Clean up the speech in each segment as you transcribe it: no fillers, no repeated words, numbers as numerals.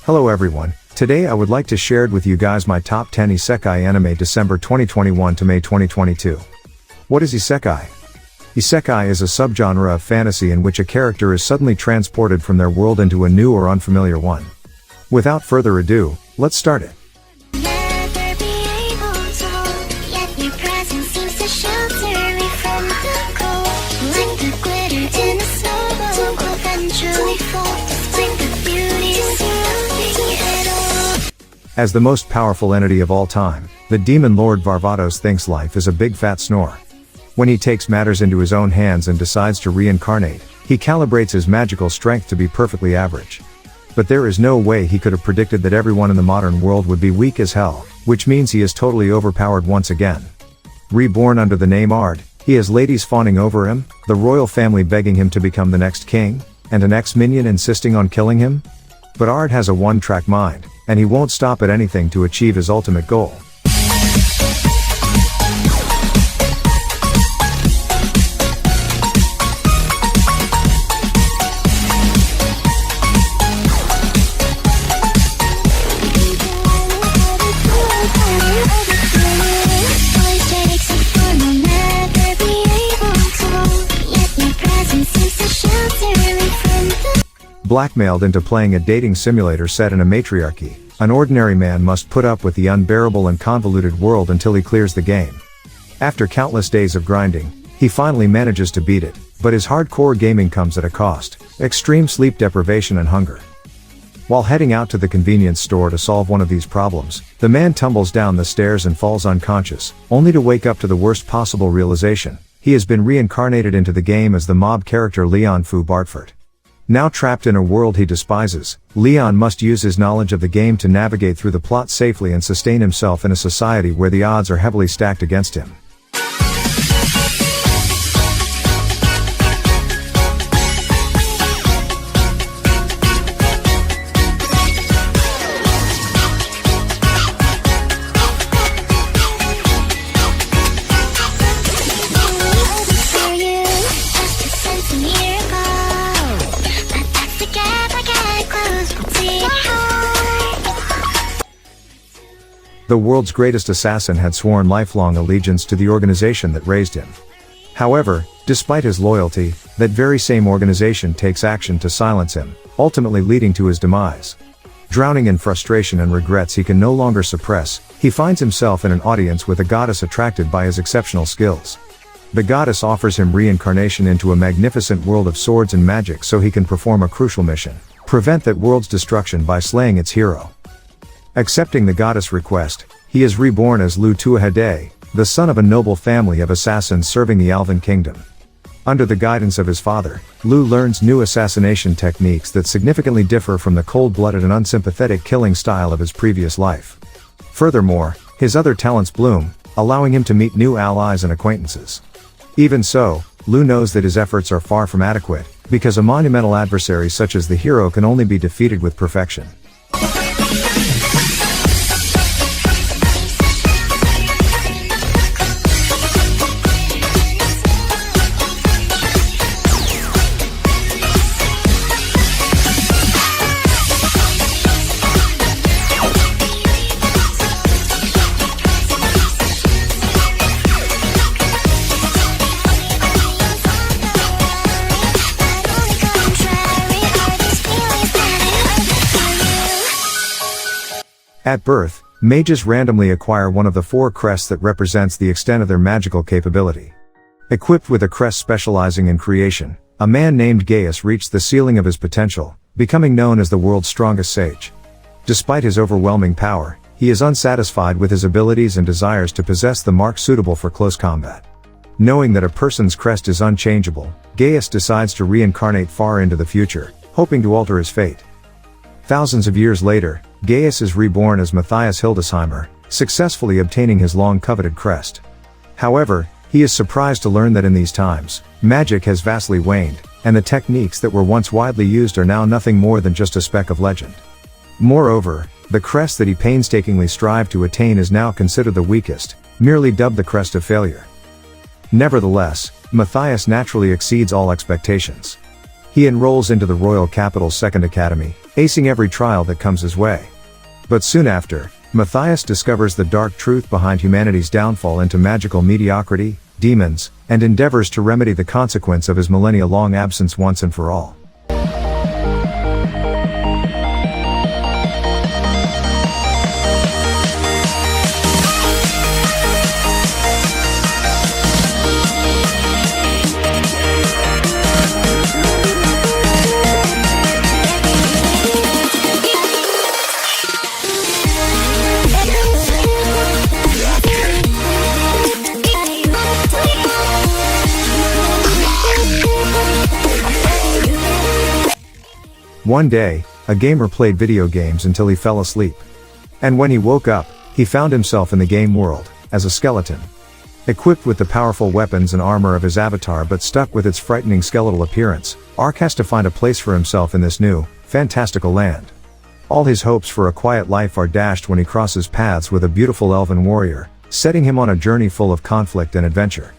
Hello everyone, today I would like to share with you guys my top 10 Isekai anime December 2021 to May 2022. What is Isekai? Isekai is a subgenre of fantasy in which a character is suddenly transported from their world into a new or unfamiliar one. Without further ado, let's start it. As the most powerful entity of all time, the demon lord Varvatos thinks life is a big fat snore. When he takes matters into his own hands and decides to reincarnate, he calibrates his magical strength to be perfectly average. But there is no way he could have predicted that everyone in the modern world would be weak as hell, which means he is totally overpowered once again. Reborn under the name Ard, he has ladies fawning over him, the royal family begging him to become the next king, and an ex-minion insisting on killing him. But Ard has a one-track mind, and he won't stop at anything to achieve his ultimate goal. Blackmailed into playing a dating simulator set in a matriarchy, an ordinary man must put up with the unbearable and convoluted world until he clears the game. After countless days of grinding, he finally manages to beat it, but his hardcore gaming comes at a cost: extreme sleep deprivation and hunger. While heading out to the convenience store to solve one of these problems, the man tumbles down the stairs and falls unconscious, only to wake up to the worst possible realization: he has been reincarnated into the game as the mob character Leon Fu Bartford. Now trapped in a world he despises, Leon must use his knowledge of the game to navigate through the plot safely and sustain himself in a society where the odds are heavily stacked against him. The world's greatest assassin had sworn lifelong allegiance to the organization that raised him. However, despite his loyalty, that very same organization takes action to silence him, ultimately leading to his demise. Drowning in frustration and regrets he can no longer suppress, he finds himself in an audience with a goddess attracted by his exceptional skills. The goddess offers him reincarnation into a magnificent world of swords and magic so he can perform a crucial mission: prevent that world's destruction by slaying its hero. Accepting the goddess' request, he is reborn as Lu Tuahade, the son of a noble family of assassins serving the Alvan Kingdom. Under the guidance of his father, Lu learns new assassination techniques that significantly differ from the cold-blooded and unsympathetic killing style of his previous life. Furthermore, his other talents bloom, allowing him to meet new allies and acquaintances. Even so, Lu knows that his efforts are far from adequate, because a monumental adversary such as the hero can only be defeated with perfection. At birth, mages randomly acquire one of the 4 crests that represents the extent of their magical capability. Equipped with a crest specializing in creation, a man named Gaius reached the ceiling of his potential, becoming known as the world's strongest sage. Despite his overwhelming power, he is unsatisfied with his abilities and desires to possess the mark suitable for close combat. Knowing that a person's crest is unchangeable, Gaius decides to reincarnate far into the future, hoping to alter his fate. Thousands of years later, Gaius is reborn as Matthias Hildesheimer, successfully obtaining his long-coveted crest. However, he is surprised to learn that in these times, magic has vastly waned, and the techniques that were once widely used are now nothing more than just a speck of legend. Moreover, the crest that he painstakingly strived to attain is now considered the weakest, merely dubbed the crest of failure. Nevertheless, Matthias naturally exceeds all expectations. He enrolls into the royal capital's second academy, acing every trial that comes his way. But soon after, Matthias discovers the dark truth behind humanity's downfall into magical mediocrity, demons, and endeavors to remedy the consequence of his millennia-long absence once and for all. One day, a gamer played video games until he fell asleep. And when he woke up, he found himself in the game world, as a skeleton. Equipped with the powerful weapons and armor of his avatar but stuck with its frightening skeletal appearance, Ark has to find a place for himself in this new, fantastical land. All his hopes for a quiet life are dashed when he crosses paths with a beautiful elven warrior, setting him on a journey full of conflict and adventure.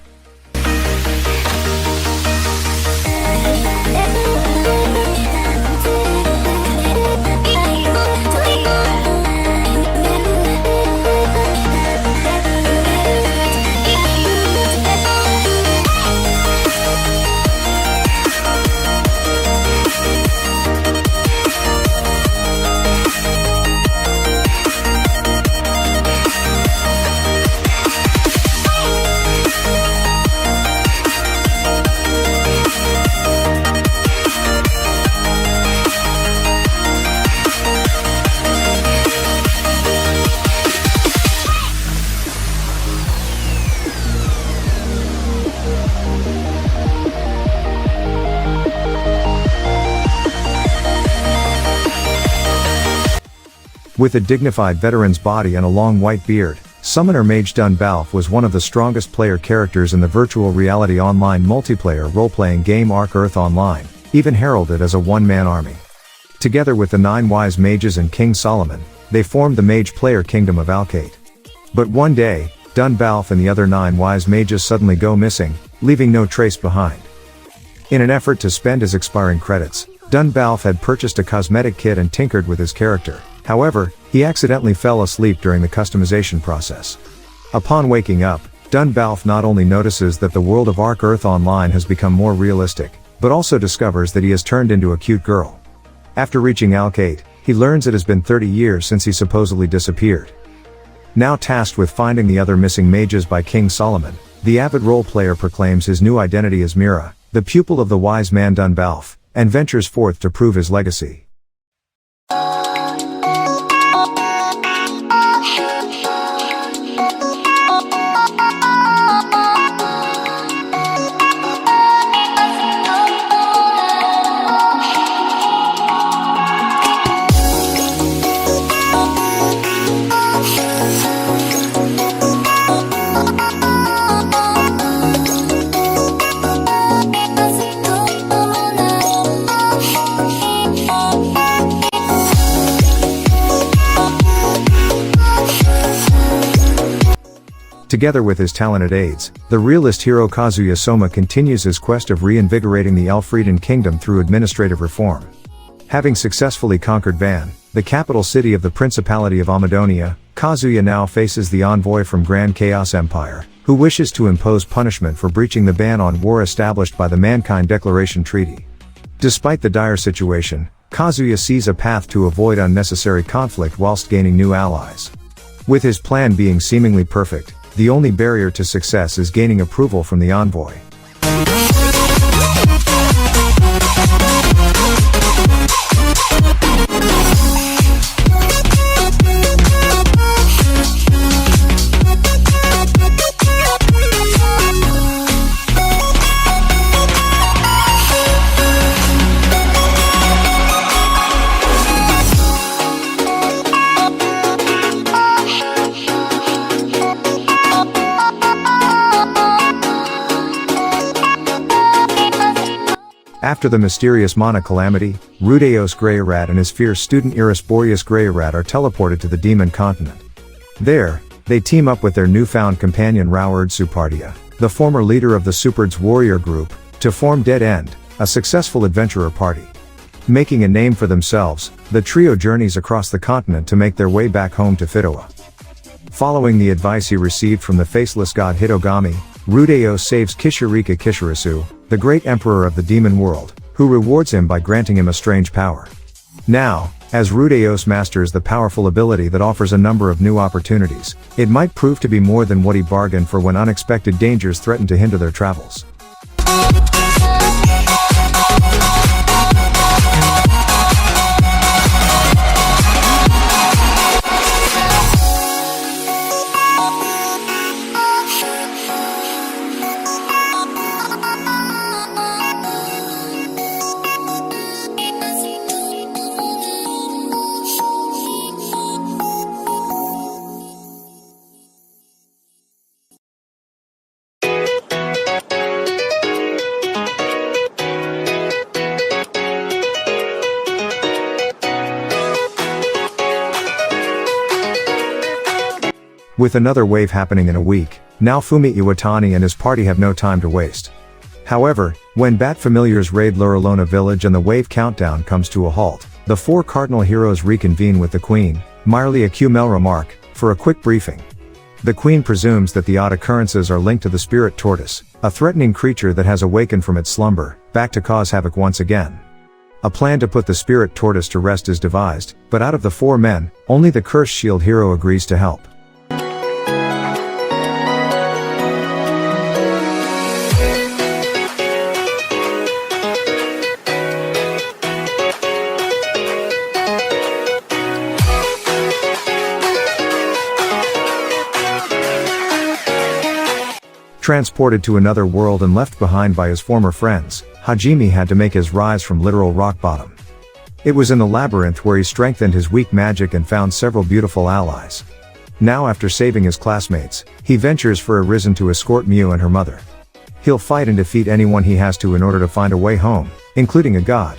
With a dignified veteran's body and a long white beard, Summoner Mage Dunbalf was one of the strongest player characters in the virtual reality online multiplayer role-playing game Ark Earth Online, even heralded as a one-man army. Together with the 9 wise mages and King Solomon, they formed the mage player kingdom of Alkate. But one day, Dunbalf and the other 9 wise mages suddenly go missing, leaving no trace behind. In an effort to spend his expiring credits, Dunbalf had purchased a cosmetic kit and tinkered with his character. However, he accidentally fell asleep during the customization process. Upon waking up, Dunbalf not only notices that the world of Ark Earth Online has become more realistic, but also discovers that he has turned into a cute girl. After reaching Alkate, he learns it has been 30 years since he supposedly disappeared. Now tasked with finding the other missing mages by King Solomon, the avid role player proclaims his new identity as Mira, the pupil of the wise man Dunbalf, and ventures forth to prove his legacy. Together with his talented aides, the realist hero Kazuya Soma continues his quest of reinvigorating the Elfrieden kingdom through administrative reform. Having successfully conquered Van, the capital city of the Principality of Amadonia, Kazuya now faces the envoy from Grand Chaos Empire, who wishes to impose punishment for breaching the ban on war established by the Mankind Declaration Treaty. Despite the dire situation, Kazuya sees a path to avoid unnecessary conflict whilst gaining new allies. With his plan being seemingly perfect, the only barrier to success is gaining approval from the envoy. After the mysterious Mana calamity, Rudeos Greyarat and his fierce student Iris Boreas Greyarat are teleported to the Demon Continent. There, they team up with their newfound companion Raurd Supardia, the former leader of the Superds warrior group, to form Dead End, a successful adventurer party. Making a name for themselves, the trio journeys across the continent to make their way back home to Fitoa. Following the advice he received from the faceless god Hitogami, Rudeos saves Kishirika Kishirisu, the great emperor of the demon world, who rewards him by granting him a strange power. Now, as Rudeos masters the powerful ability that offers a number of new opportunities, it might prove to be more than what he bargained for when unexpected dangers threaten to hinder their travels. With another wave happening in a week, now Fumi Iwatani and his party have no time to waste. However, when Bat Familiars raid Luralona village and the wave countdown comes to a halt, the four cardinal heroes reconvene with the Queen, Marley Acumel remark, for a quick briefing. The Queen presumes that the odd occurrences are linked to the spirit tortoise, a threatening creature that has awakened from its slumber, back to cause havoc once again. A plan to put the spirit tortoise to rest is devised, but out of the four men, only the cursed shield hero agrees to help. Transported to another world and left behind by his former friends, Hajime had to make his rise from literal rock bottom. It was in the labyrinth where he strengthened his weak magic and found several beautiful allies. Now after saving his classmates, he ventures for Arisen to escort Miu and her mother. He'll fight and defeat anyone he has to in order to find a way home, including a god.